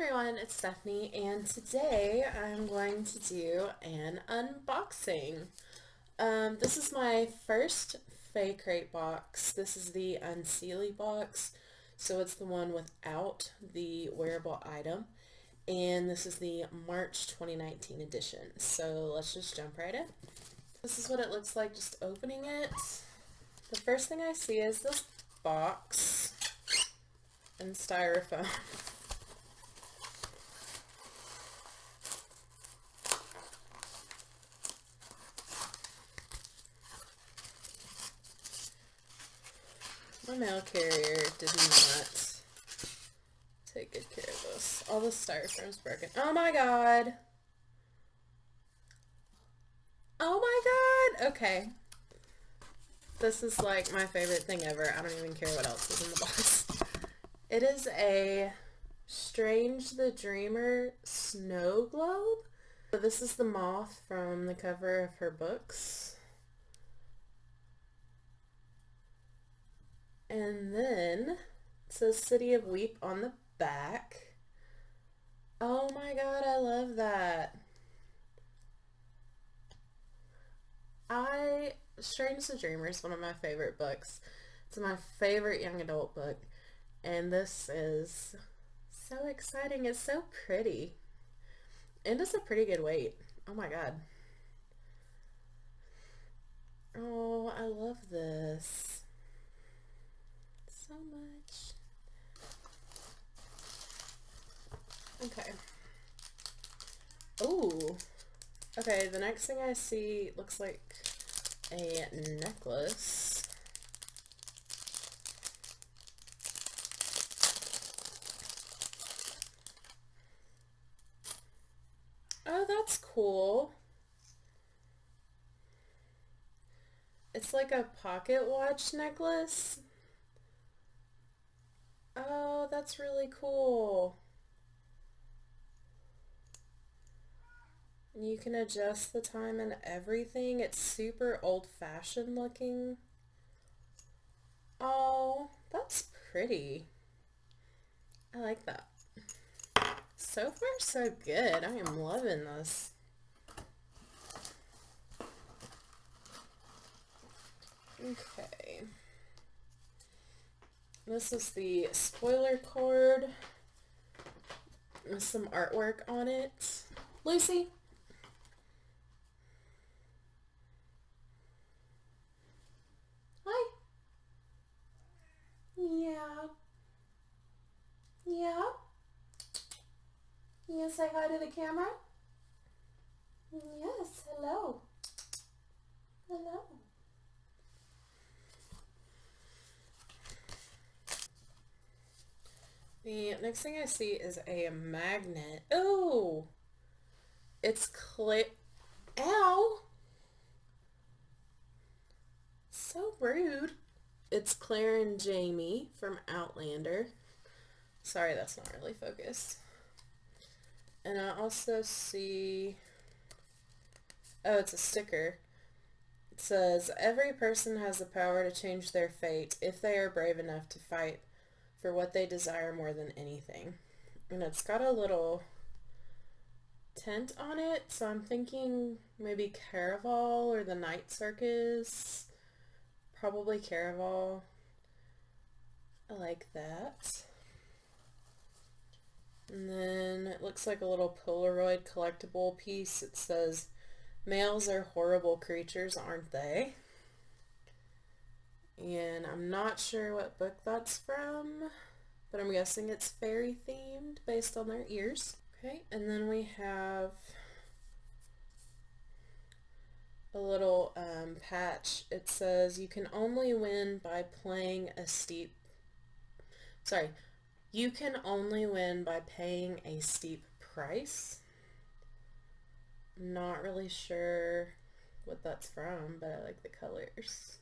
everyone, it's Stephanie, and today I'm going to do an unboxing. This is my first FaeCrate box. This is the Unsealy box, so it's the one without the wearable item, and this is the March 2019 edition. So let's just jump right in. This is what it looks like just opening it. The first thing I see is this box and styrofoam. My mail carrier did not take good care of this. All the styrofoam's broken. Oh my god! Oh my god! Okay. This is like my favorite thing ever. I don't even care what else is in the box. It is a Strange the Dreamer snow globe. So this is the moth from the cover of her books. And then it says City of Weep on the back. Oh my god, I love that. Strange the Dreamer is one of my favorite books. It's my favorite young adult book. And this is so exciting. It's so pretty. And it's a pretty good weight. Oh my god. Oh, I love this so much. Okay. Ooh. Okay, the next thing I see looks like a necklace. Oh, that's cool. It's like a pocket watch necklace. Oh, that's really cool. You can adjust the time and everything. It's super old-fashioned looking. Oh, that's pretty. I like that. So far, so good. I am loving this. Okay. This is the spoiler card with some artwork on it. Lucy? Hi. Yeah. Yeah? You say hi to the camera? Yes, hello. Hello. The next thing I see is a magnet. Oh! It's Ow! So rude. It's Claire and Jamie from Outlander. Sorry, that's not really focused. And I also see... Oh, it's a sticker. It says, every person has the power to change their fate if they are brave enough to fight for what they desire more than anything. And it's got a little tent on it, so I'm thinking maybe Caraval or the Night Circus. Probably Caraval. I like that. And then it looks like a little Polaroid collectible piece. It says, males are horrible creatures, aren't they? And I'm not sure what book that's from, but I'm guessing it's fairy themed based on their ears. Okay, and then we have a little patch. It says you can only win by playing a steep... Sorry. You can only win by paying a steep price. Not really sure what that's from, but I like the colors.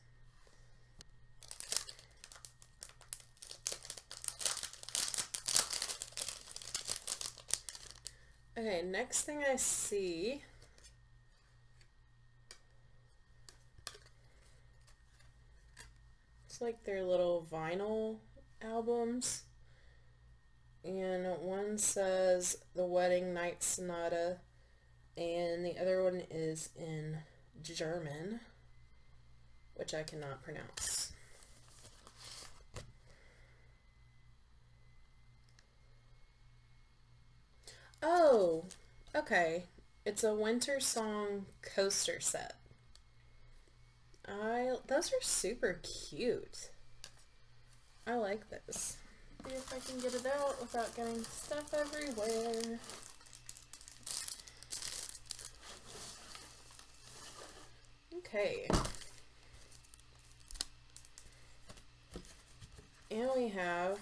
Okay, next thing I see it's like their little vinyl albums. And one says The Wedding Night Sonata, and the other one is in German, which I cannot pronounce. Oh, okay. It's a winter song coaster set. Those are super cute. I like this. See if I can get it out without getting stuff everywhere. Okay. And we have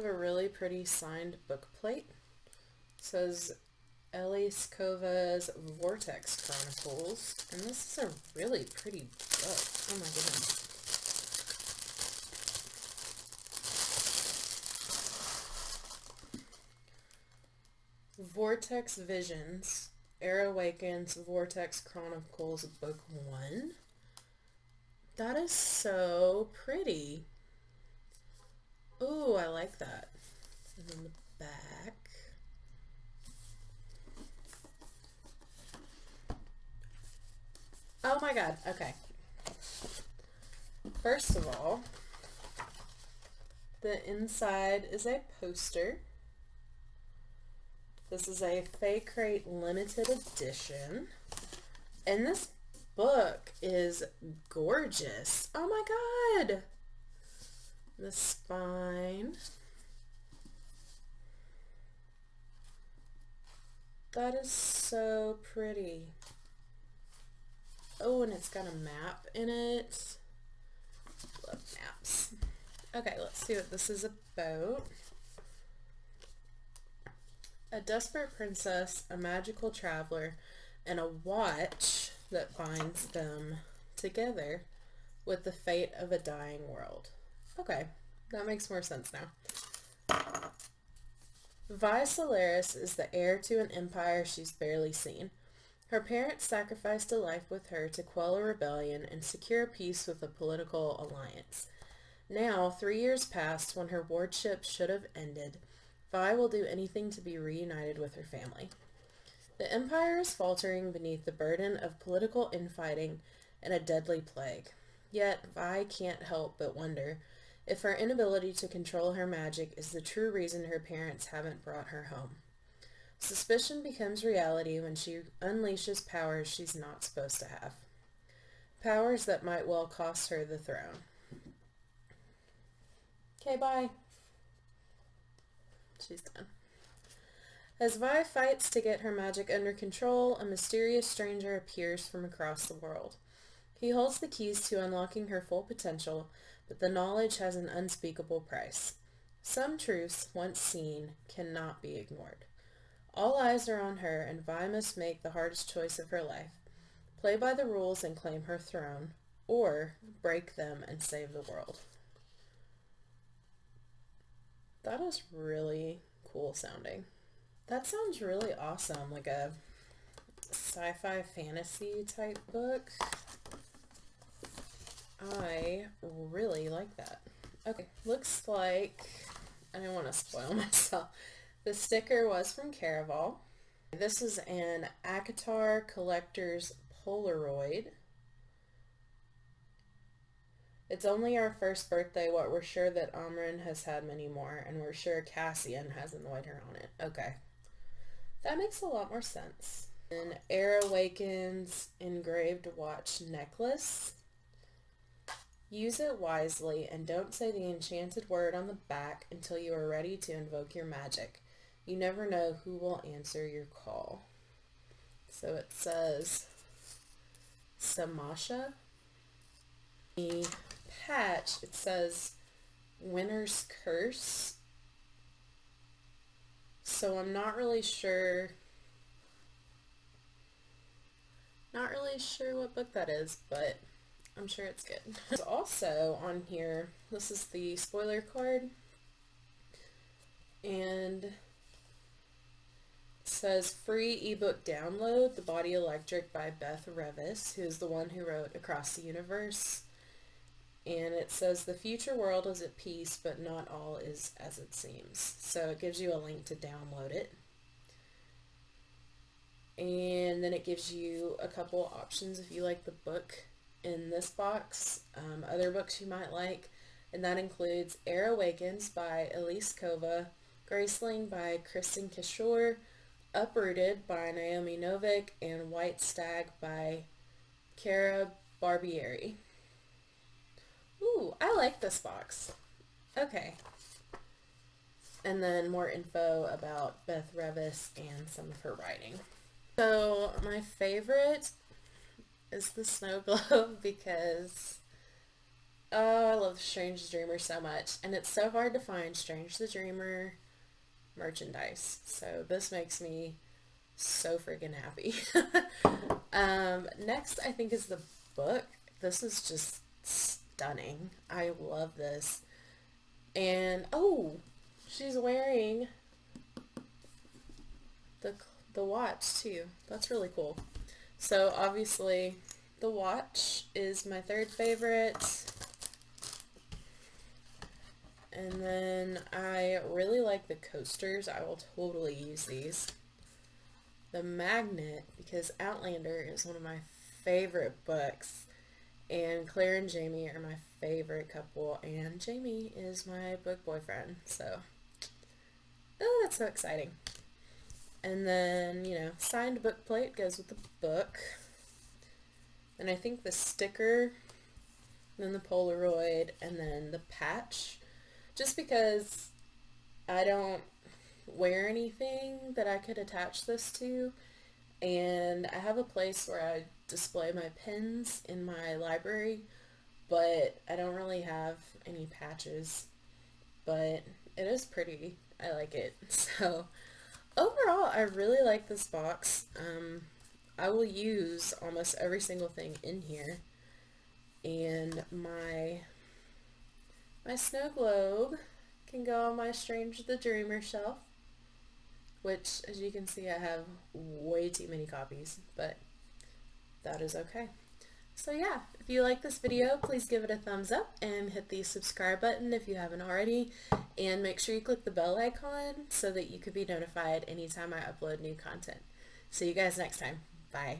a really pretty signed book plate. It says Ellie Skova's Vortex Chronicles, and this is a really pretty book. Oh my goodness. Vortex Visions, Air Awakens, Vortex Chronicles, Book 1. That is so pretty. Ooh, I like that. And then the back. Oh my god, okay. First of all, the inside is a poster. This is a FaeCrate limited edition. And this book is gorgeous. Oh my god! The spine. That is so pretty. Oh, and it's got a map in it. Love maps. Okay, let's see what this is about. A desperate princess, a magical traveler, and a watch that binds them together with the fate of a dying world. Okay, that makes more sense now. Vi Solaris is the heir to an empire she's barely seen. Her parents sacrificed a life with her to quell a rebellion and secure peace with a political alliance. Now, 3 years past, when her wardship should have ended, Vi will do anything to be reunited with her family. The empire is faltering beneath the burden of political infighting and a deadly plague. Yet, Vi can't help but wonder if her inability to control her magic is the true reason her parents haven't brought her home. Suspicion becomes reality when she unleashes powers she's not supposed to have. Powers that might well cost her the throne. Okay, bye. She's done. As Vi fights to get her magic under control, a mysterious stranger appears from across the world. He holds the keys to unlocking her full potential, but the knowledge has an unspeakable price. Some truths, once seen, cannot be ignored. All eyes are on her, and Vi must make the hardest choice of her life. Play by the rules and claim her throne, or break them and save the world. That is really cool sounding. That sounds really awesome, like a sci-fi fantasy type book. I really like that. Okay, looks like, I don't want to spoil myself. The sticker was from Caraval. This is an ACOTAR Collector's Polaroid. It's only our first birthday, what we're sure that Amryn has had many more, and we're sure Cassian has annoyed her on it. Okay. That makes a lot more sense. An Air Awakens engraved watch necklace. Use it wisely and don't say the enchanted word on the back until you are ready to invoke your magic. You never know who will answer your call. So it says Samasha. The patch, it says Winter's Curse. So I'm not really sure what book that is, but I'm sure it's good. There's also on here, this is the spoiler card, and it says free ebook download, The Body Electric by Beth Revis, who's the one who wrote Across the Universe. and it says the future world is at peace, but not all is as it seems. So it gives you a link to download it. And then it gives you a couple options if you like the book in this box, other books you might like, and that includes Air Awakens by Elise Kova, Graceling by Kristen Kishore, Uprooted by Naomi Novik, and White Stag by Cara Barbieri. Ooh, I like this box. Okay. And then more info about Beth Revis and some of her writing. So my favorite is the Snow Globe because, oh, I love Strange the Dreamer so much. And it's so hard to find Strange the Dreamer merchandise. So this makes me so freaking happy. Next, I think, is the book. This is just stunning. I love this. And, oh, she's wearing the watch too. That's really cool. So obviously the watch is my third favorite. And then I really like the coasters. I will totally use these. The magnet, because Outlander is one of my favorite books, and Claire and Jamie are my favorite couple, and Jamie is my book boyfriend. So, oh, that's so exciting. And then, you know, signed book plate goes with the book. And I think the sticker, then the Polaroid, and then the patch. Just because I don't wear anything that I could attach this to. And I have a place where I display my pens in my library, but I don't really have any patches. But it is pretty. I like it. So overall, I really like this box. I will use almost every single thing in here. And my snow globe can go on my Strange the Dreamer shelf, which, as you can see, I have way too many copies, but that is okay. So yeah, if you like this video, please give it a thumbs up and hit the subscribe button if you haven't already, and make sure you click the bell icon so that you can be notified anytime I upload new content. See you guys next time. Bye.